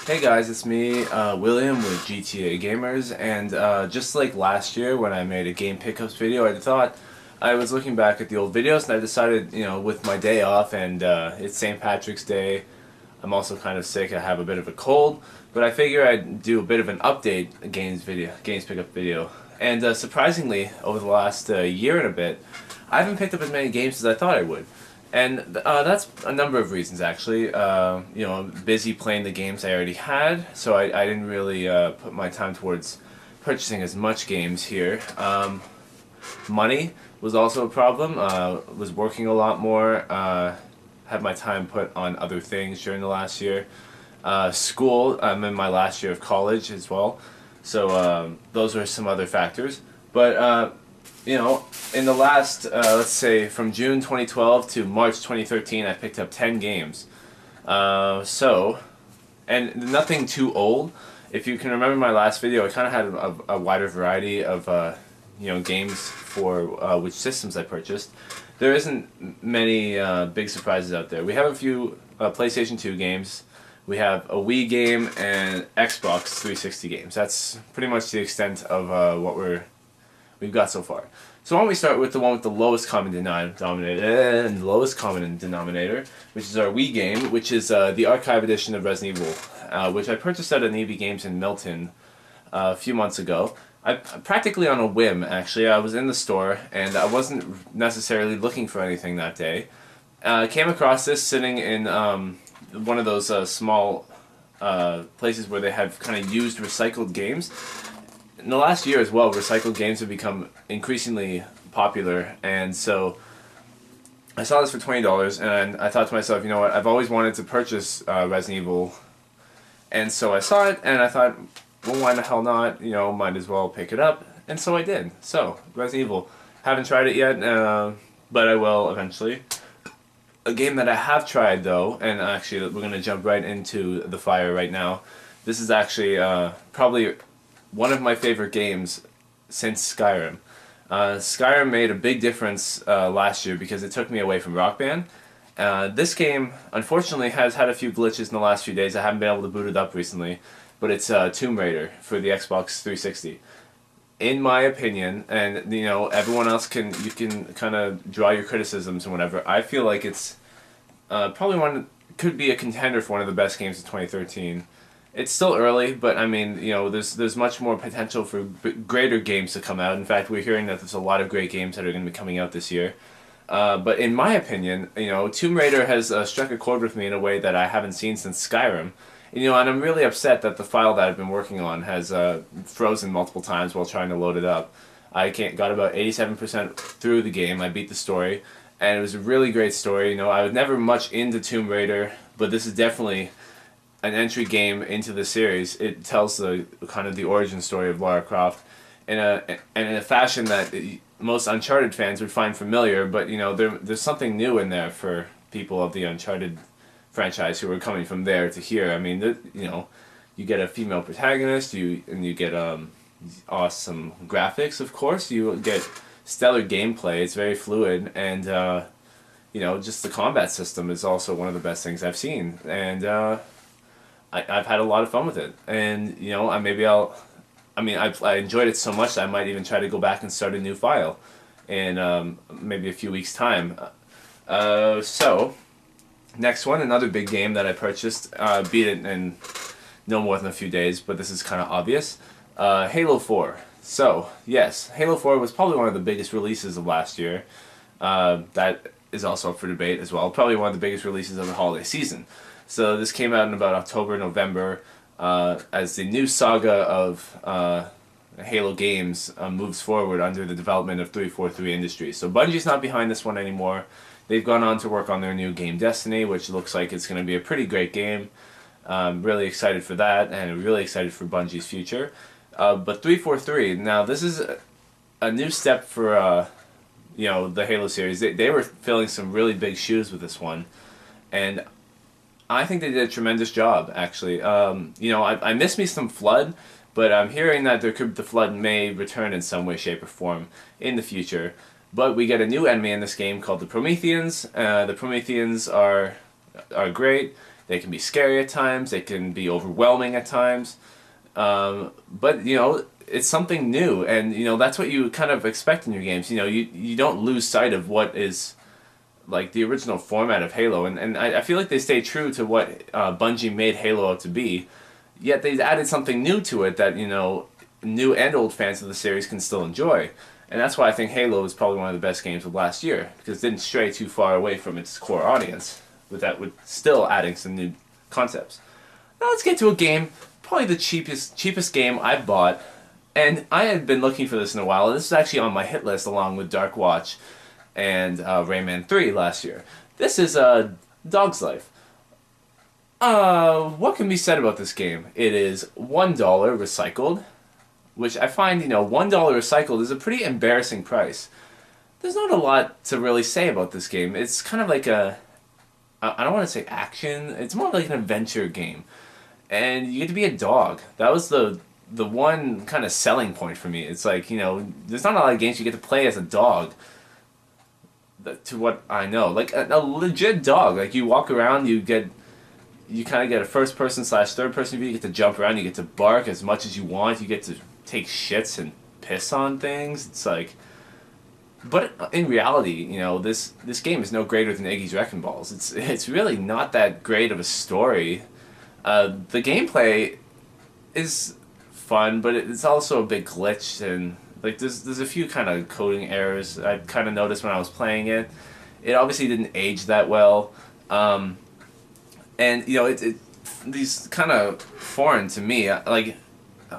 Hey guys, it's me, William with GTA Gamers, and just like last year when I made a game pickups video, I thought I was looking back at the old videos and I decided, with my day off and it's St. Patrick's Day, I'm also kind of sick, I have a bit of a cold, but I figure I'd do a bit of an update games pickup video. And surprisingly, over the last year and a bit, I haven't picked up as many games as I thought I would. And that's a number of reasons, actually. I'm busy playing the games I already had, so I didn't really put my time towards purchasing as much games here. Money was also a problem. Was working a lot more. Had my time put on other things during the last year. School, I'm in my last year of college as well, so those were some other factors. But in the last, let's say, from June 2012 to March 2013, I picked up 10 games. And nothing too old. If you can remember my last video, I kind of had a wider variety of, games for which systems I purchased. There isn't many big surprises out there. We have a few PlayStation 2 games. We have a Wii game and Xbox 360 games. That's pretty much the extent of what we've got so far. So why don't we start with the one with the lowest common denominator, which is our Wii game, which is the archive edition of Resident Evil, which I purchased at an EB Games in Milton a few months ago. Practically on a whim, actually. I was in the store and I wasn't necessarily looking for anything that day. I came across this sitting in one of those small places where they have kind of used recycled games. In the last year as well, recycled games have become increasingly popular, and so I saw this for $20, and I thought to myself, you know what, I've always wanted to purchase Resident Evil, and so I saw it, and I thought, well, why the hell not, might as well pick it up, and so I did. So, Resident Evil. Haven't tried it yet, but I will eventually. A game that I have tried, though, and actually we're going to jump right into the fire right now. This is actually probably one of my favorite games since Skyrim. Skyrim made a big difference last year because it took me away from Rock Band. This game, unfortunately, has had a few glitches in the last few days. I haven't been able to boot it up recently, but it's Tomb Raider for the Xbox 360. In my opinion, and everyone else you can kind of draw your criticisms and whatever. I feel like it's probably could be a contender for one of the best games of 2013. It's still early, but I mean, there's much more potential for greater games to come out. In fact, we're hearing that there's a lot of great games that are going to be coming out this year. But in my opinion, Tomb Raider has struck a chord with me in a way that I haven't seen since Skyrim. And I'm really upset that the file that I've been working on has frozen multiple times while trying to load it up. I got about 87% through the game. I beat the story, and it was a really great story. I was never much into Tomb Raider, but this is definitely an entry game into the series. It tells the kind of the origin story of Lara Croft in a fashion that most Uncharted fans would find familiar, but there's something new in there for people of the Uncharted franchise who are coming from there to here. I mean, you get a female protagonist, you get awesome graphics, of course. You get stellar gameplay. It's very fluid, and just the combat system is also one of the best things I've seen. And I've had a lot of fun with it, and I enjoyed it so much that I might even try to go back and start a new file in maybe a few weeks' time. So, next one, another big game that I purchased, beat it in no more than a few days, but this is kind of obvious. Halo 4. So, yes, Halo 4 was probably one of the biggest releases of last year. That is also up for debate as well. Probably one of the biggest releases of the holiday season. So this came out in about October, November, as the new saga of Halo games moves forward under the development of 343 Industries. So Bungie's not behind this one anymore. They've gone on to work on their new game Destiny, which looks like it's going to be a pretty great game. I'm really excited for that, and really excited for Bungie's future. But 343, now this is a new step for the Halo series. They were filling some really big shoes with this one, and I think they did a tremendous job, actually. I miss me some Flood, but I'm hearing that the Flood may return in some way, shape, or form in the future. But we get a new enemy in this game called the Prometheans. The Prometheans are great. They can be scary at times. They can be overwhelming at times. But you know, it's something new, and you know that's what you kind of expect in your games. You know, you don't lose sight of what is like the original format of Halo, and I feel like they stay true to what Bungie made Halo out to be. Yet they added something new to it that, you know, new and old fans of the series can still enjoy. And that's why I think Halo is probably one of the best games of last year, because it didn't stray too far away from its core audience, with still adding some new concepts. Now let's get to a game, probably the cheapest game I've bought, and I had been looking for this in a while. This is actually on my hit list along with Dark Watch and Rayman 3 last year. This is Dog's Life. What can be said about this game? It is $1 recycled, which I find, you know, $1 recycled is a pretty embarrassing price. There's not a lot to really say about this game. It's kind of like I don't want to say action, it's more like an adventure game. And you get to be a dog. That was the one kind of selling point for me. It's like, you know, there's not a lot of games you get to play as a dog, to what I know. Like a legit dog. Like you walk around, you kind of get a first-person / third-person view. You get to jump around. You get to bark as much as you want. You get to take shits and piss on things. It's like, but in reality, you know, this game is no greater than Iggy's Wrecking Balls. It's really not that great of a story. The gameplay is fun, but it's also a bit glitched, and like there's a few kind of coding errors I kind of noticed when I was playing it. It obviously didn't age that well. And, you know, these kind of foreign to me, like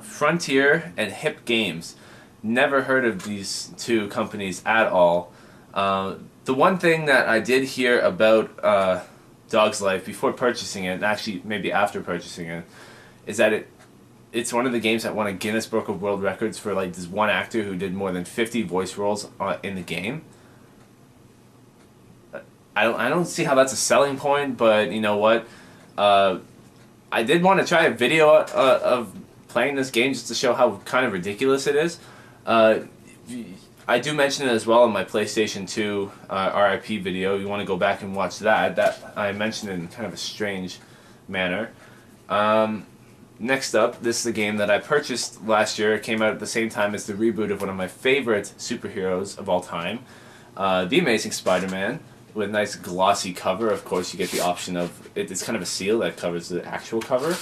Frontier and Hip Games. Never heard of these two companies at all. The one thing that I did hear about Dog's Life before purchasing it, and actually maybe after purchasing it, is that it's one of the games that won a Guinness Book of World Records for like this one actor who did more than 50 voice roles in the game. I don't see how that's a selling point, but you know what? I did want to try a video of playing this game just to show how kind of ridiculous it is. I do mention it as well in my PlayStation 2 RIP video. You want to go back and watch that. That I mentioned in kind of a strange manner. Next up, this is a game that I purchased last year. It came out at the same time as the reboot of one of my favorite superheroes of all time, The Amazing Spider-Man. With a nice glossy cover. Of course, you get the option of it's kind of a seal that covers the actual cover.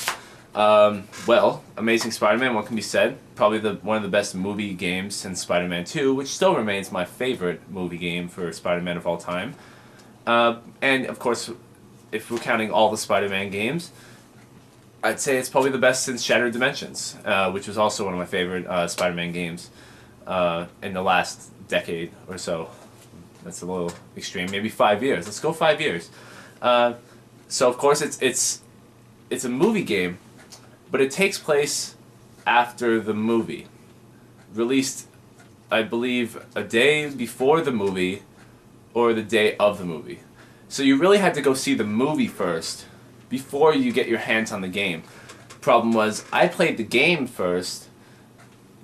Well, Amazing Spider-Man, what can be said? Probably one of the best movie games since Spider-Man 2, which still remains my favorite movie game for Spider-Man of all time. And of course, if we're counting all the Spider-Man games, I'd say it's probably the best since Shattered Dimensions, which was also one of my favorite Spider-Man games in the last decade or so. That's a little extreme. Maybe 5 years. Let's go 5 years. So of course it's a movie game, but it takes place after the movie. Released, I believe, a day before the movie, or the day of the movie. So you really had to go see the movie first before you get your hands on the game. Problem was, I played the game first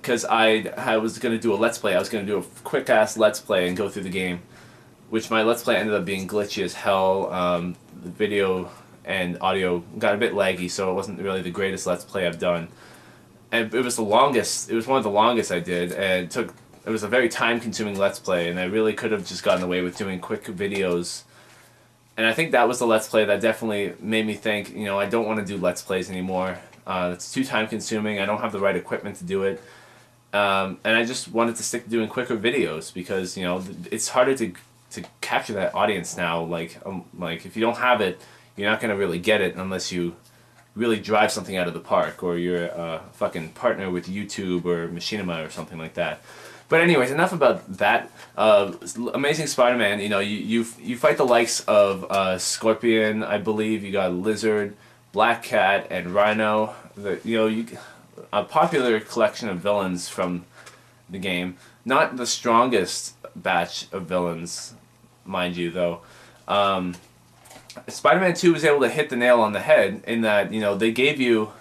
because I was going to do a Let's Play. I was going to do a quick-ass Let's Play and go through the game, which my Let's Play ended up being glitchy as hell. The video and audio got a bit laggy, so it wasn't really the greatest Let's Play I've done. And it was the longest, it was one of the longest I did, and it was a very time-consuming Let's Play, and I really could have just gotten away with doing quick videos. And I think that was the Let's Play that definitely made me think, you know, I don't want to do Let's Plays anymore. It's too time-consuming, I don't have the right equipment to do it. And I just wanted to stick to doing quicker videos, because, you know, it's harder to capture that audience now. Like if you don't have it, you're not going to really get it unless you really drive something out of the park, or you're a fucking partner with YouTube or Machinima or something like that. But anyways, enough about that. Amazing Spider-Man, you know, you fight the likes of Scorpion, I believe. You got Lizard, Black Cat, and Rhino. A popular collection of villains from the game. Not the strongest batch of villains, mind you, though. Spider-Man 2 was able to hit the nail on the head in that, you know, they gave you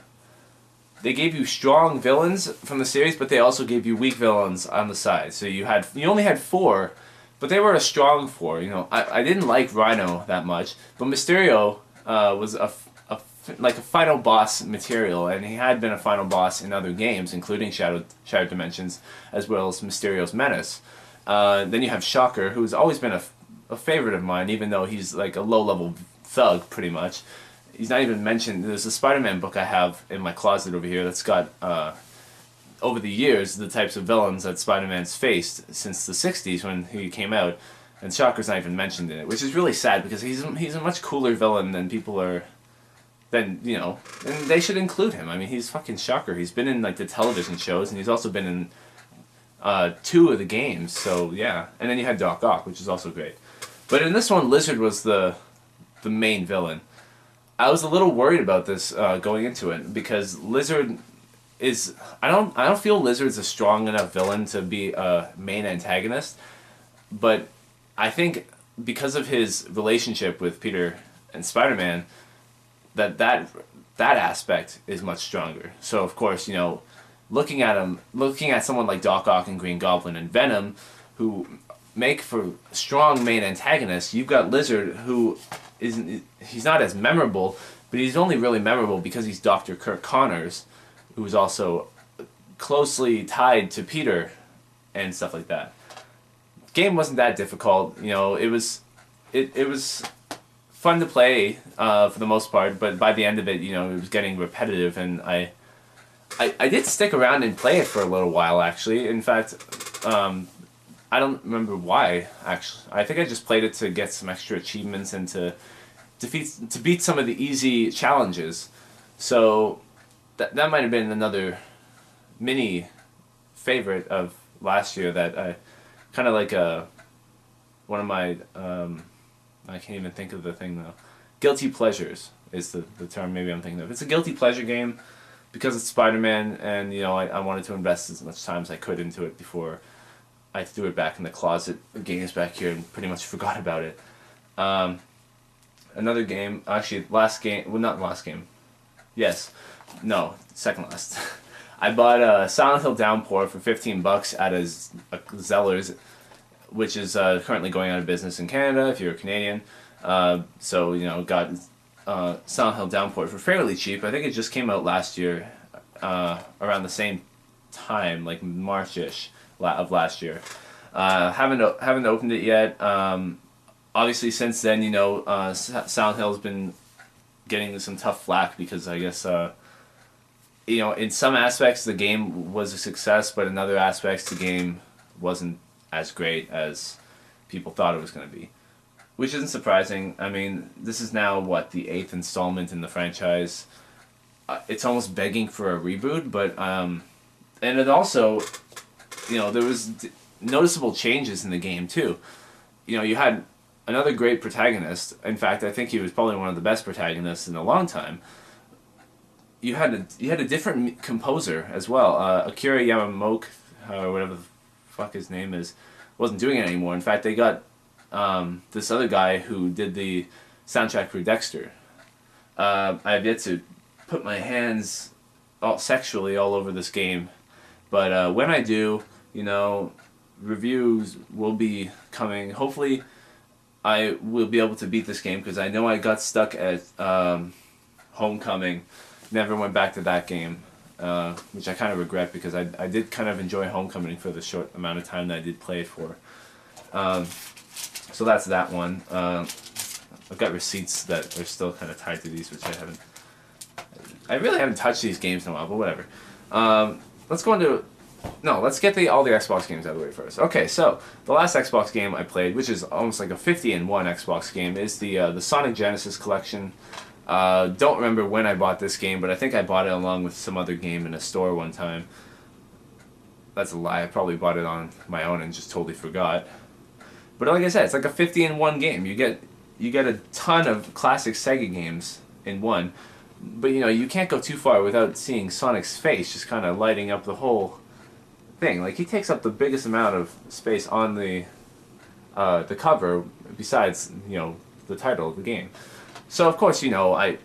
strong villains from the series, but they also gave you weak villains on the side. So you only had 4, but they were a strong 4. You know, I didn't like Rhino that much, but Mysterio was like a final boss material, and he had been a final boss in other games, including Shattered Dimensions, as well as Mysterio's Menace. Then you have Shocker, who's always been a favorite of mine, even though he's like a low-level thug, pretty much. He's not even mentioned. There's a Spider-Man book I have in my closet over here that's got, over the years, the types of villains that Spider-Man's faced since the 60s when he came out, and Shocker's not even mentioned in it, which is really sad because he's a much cooler villain than people are. Then, you know, and they should include him. I mean, he's fucking Shocker. He's been in, like, the television shows, and he's also been in 2 of the games, so, yeah. And then you had Doc Ock, which is also great. But in this one, Lizard was the main villain. I was a little worried about this going into it, because Lizard is... I don't feel Lizard's a strong enough villain to be a main antagonist, but I think because of his relationship with Peter and Spider-Man, that aspect is much stronger. So of course, you know, looking at someone like Doc Ock and Green Goblin and Venom, who make for strong main antagonists, you've got Lizard, who he's not as memorable, but he's only really memorable because he's Dr. Kirk Connors, who's also closely tied to Peter and stuff like that. Game wasn't that difficult, you know. It was fun to play for the most part, but by the end of it, you know, it was getting repetitive, and I did stick around and play it for a little while, actually. In fact, I don't remember why, actually. I think I just played it to get some extra achievements and to beat some of the easy challenges. So that might have been another mini favorite of last year that I kind of like one of my I can't even think of the thing though. Guilty pleasures is the term maybe I'm thinking of. It's a guilty pleasure game because it's Spider-Man, and you know, I wanted to invest as much time as I could into it before I threw it back in the closet of games back here and pretty much forgot about it. Another game, actually last game, well, not last game. Yes. No, second last. I bought Silent Hill Downpour for $15 at a Zellers, which is currently going out of business in Canada if you're a Canadian. So, you know, got Silent Hill Downpour for fairly cheap. I think it just came out last year, around the same time, like March-ish of last year. Haven't opened it yet. Obviously, since then, you know, Silent Hill's been getting some tough flack because I guess, you know, in some aspects the game was a success, but in other aspects the game wasn't as great as people thought it was going to be. Which isn't surprising. I mean, this is now, what, the 8th installment in the franchise. It's almost begging for a reboot, but, and it also, you know, there was noticeable changes in the game, too. You know, you had another great protagonist. In fact, I think he was probably one of the best protagonists in a long time. You had a different composer as well. Akira Yamamoto, or whatever the fuck his name is, wasn't doing it anymore. In fact, they got this other guy who did the soundtrack for Dexter. I have yet to put my hands sexually all over this game, but when I do, you know, reviews will be coming. Hopefully I will be able to beat this game, because I know I got stuck at Homecoming. Never went back to that game, which I kind of regret, because I did kind of enjoy Homecoming for the short amount of time that I did play it for. So that's that one. I've got receipts that are still kind of tied to these, which I really haven't touched these games in a while, but whatever. Let's go into... No, let's get all the Xbox games out of the way first. Okay, so the last Xbox game I played, which is almost like a 50-in-1 Xbox game, is the Sonic Genesis collection. Don't remember when I bought this game, but I think I bought it along with some other game in a store one time. That's a lie. I probably bought it on my own and just totally forgot. But like I said, it's like a 50-in-1 game. You get a ton of classic Sega games in one. But you know, you can't go too far without seeing Sonic's face just kind of lighting up the whole thing. Like, he takes up the biggest amount of space on the cover, besides, you know, the title of the game. So of course, you know, I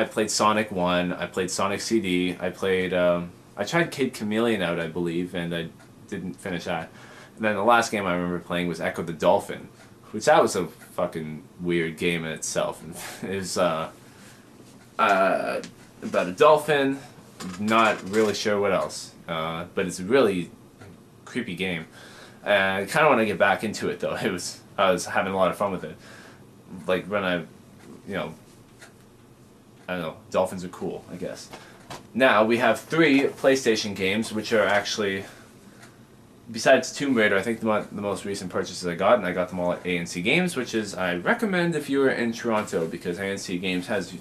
played Sonic 1, I played Sonic CD, I played, I tried Kid Chameleon out, I believe, and I didn't finish that. And then the last game I remember playing was Echo the Dolphin, which that was a fucking weird game in itself. It was, about a dolphin. Not really sure what else, but it's a really creepy game. And I kind of want to get back into it though. I was having a lot of fun with it. Like when I don't know, dolphins are cool, I guess. Now we have 3 PlayStation games, which are actually, besides Tomb Raider, I think the most recent purchases I got, and I got them all at ANC Games, which is, I recommend if you are in Toronto, because ANC Games has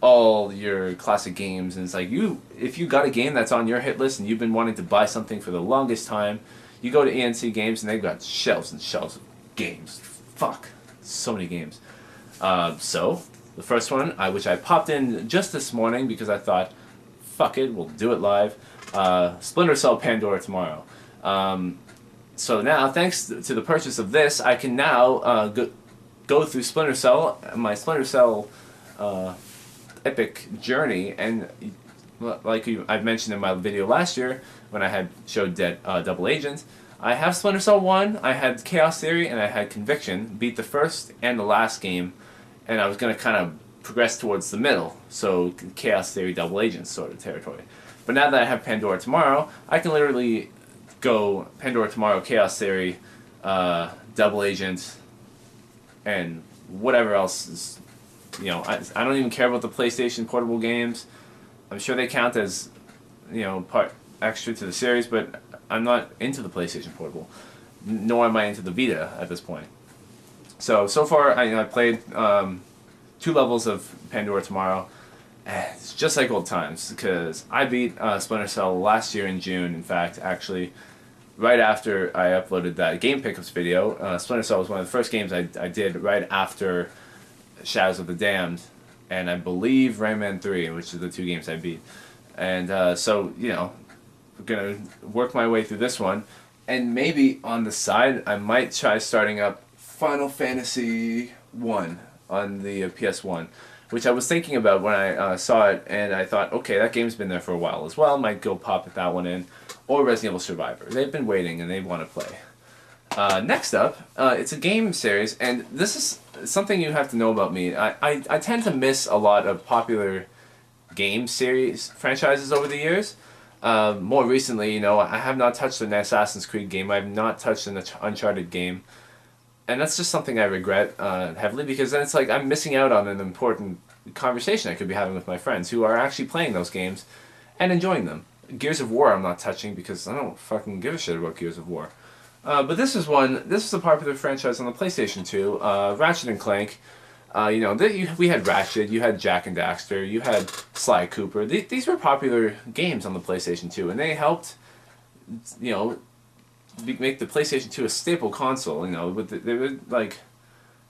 all your classic games, and it's like, if you got a game that's on your hit list and you've been wanting to buy something for the longest time, you go to ANC Games and they've got shelves and shelves of games. Fuck, so many games. So the first one, which I popped in just this morning because I thought, fuck it, we'll do it live. Splinter Cell Pandora Tomorrow. So now, thanks to the purchase of this, I can now go through Splinter Cell, my Splinter Cell epic journey, and like I've mentioned in my video last year when I had showed Double Agent, I have Splinter Cell 1, I had Chaos Theory, and I had Conviction. Beat the first and the last game, and I was going to kind of progress towards the middle, so Chaos Theory, Double Agent sort of territory. But now that I have Pandora Tomorrow, I can literally go Pandora Tomorrow, Chaos Theory, Double Agent, and whatever else is, I don't even care about the PlayStation portable games. I'm sure they count as, part extra to the series, but I'm not into the PlayStation portable, nor am I into the Vita at this point. So far, I played 2 levels of Pandora Tomorrow. It's just like old times, because I beat Splinter Cell last year in June, in fact, actually, right after I uploaded that Game Pickups video. Splinter Cell was one of the first games I did right after Shadows of the Damned, and I believe Rayman 3, which are the 2 games I beat. And so, I'm going to work my way through this one, and maybe on the side, I might try starting up Final Fantasy 1 on the PS1, which I was thinking about when I saw it, and I thought, okay, that game's been there for a while as well, might go pop that one in, or Resident Evil Survivor. They've been waiting, and they want to play. Next up, it's a game series, and this is something you have to know about me. I tend to miss a lot of popular game series franchises over the years. More recently, I have not touched an Assassin's Creed game. I have not touched an Uncharted game. And that's just something I regret heavily, because then it's like I'm missing out on an important conversation I could be having with my friends who are actually playing those games and enjoying them. Gears of War I'm not touching because I don't fucking give a shit about Gears of War. But this is a popular franchise on the PlayStation 2, Ratchet and Clank. We had Ratchet, you had Jak and Daxter, you had Sly Cooper. These were popular games on the PlayStation 2, and they helped, make the PlayStation 2 a staple console.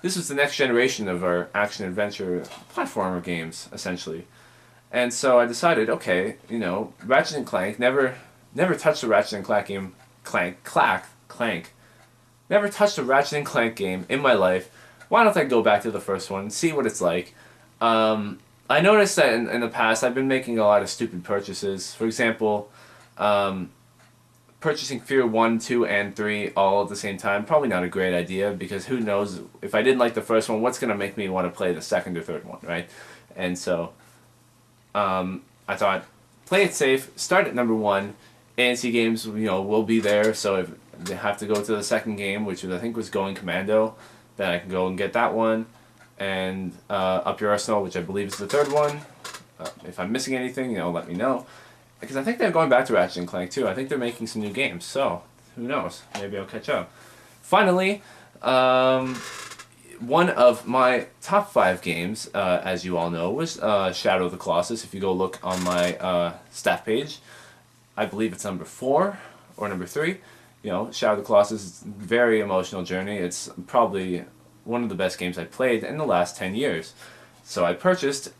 This was the next generation of our action-adventure platformer games, essentially. And so I decided, okay, Ratchet and Clank, never touched a Ratchet and Clank game, Clank. Never touched a Ratchet and Clank game in my life. Why don't I go back to the first one, see what it's like? I noticed that in the past I've been making a lot of stupid purchases. For example, purchasing Fear 1, 2, and 3 all at the same time, probably not a great idea, because who knows, if I didn't like the first one, what's going to make me want to play the second or third one, right? And so, I thought, play it safe, start at number 1, ANC Games, will be there, so if they have to go to the second game, which I think was Going Commando, then I can go and get that one, and Up Your Arsenal, which I believe is the third one. If I'm missing anything, let me know. Because I think they're going back to Ratchet and Clank too. I think they're making some new games, so who knows? Maybe I'll catch up. Finally, one of my top 5 games, as you all know, was Shadow of the Colossus. If you go look on my staff page, I believe it's number 4 or number 3. Shadow of the Colossus is a very emotional journey. It's probably one of the best games I've played in the last 10 years. So I purchased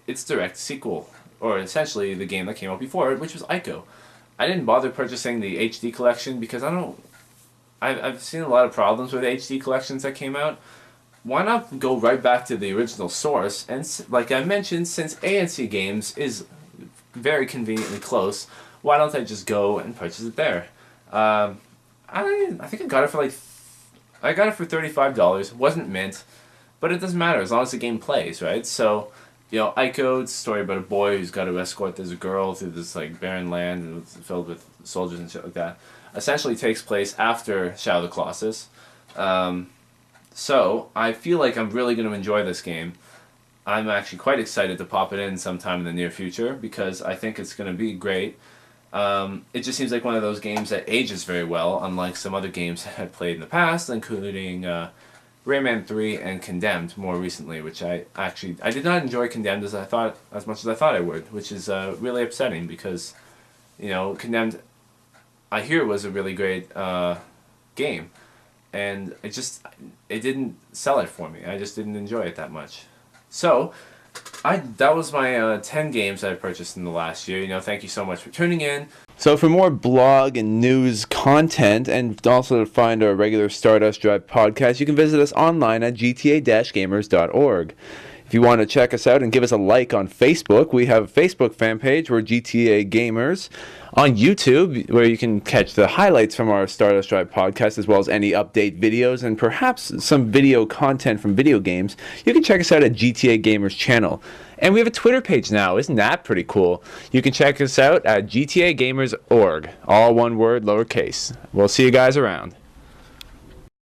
its direct sequel, or essentially the game that came out before it, which was Ico. I didn't bother purchasing the HD collection because I've seen a lot of problems with HD collections that came out. Why not go right back to the original source? And like I mentioned, since ANC Games is very conveniently close, why don't I just go and purchase it there? I think I got it for $35. It wasn't mint, but it doesn't matter as long as the game plays, right? So Ico, it's a story about a boy who's got to escort this girl through this like barren land and it's filled with soldiers and shit like that. Essentially takes place after Shadow of the Colossus. So I feel like I'm really going to enjoy this game. I'm actually quite excited to pop it in sometime in the near future because I think it's going to be great. It just seems like one of those games that ages very well, unlike some other games that I've played in the past, including Rayman 3 and Condemned more recently, which I did not enjoy Condemned as much as I thought I would, which is really upsetting because, Condemned, I hear was a really great game, and it didn't sell it for me. I just didn't enjoy it that much. So, that was my 10 games I purchased in the last year. Thank you so much for tuning in. So for more blog and news content, and also to find our regular Stardust Drive podcast, you can visit us online at gta-gamers.org. If you want to check us out and give us a like on Facebook, we have a Facebook fan page, we're GTA Gamers. On YouTube, where you can catch the highlights from our Stardust Drive podcast, as well as any update videos and perhaps some video content from video games, you can check us out at GTA Gamers channel. And we have a Twitter page now. Isn't that pretty cool? You can check us out at gtagamers.org. All one word, lowercase. We'll see you guys around.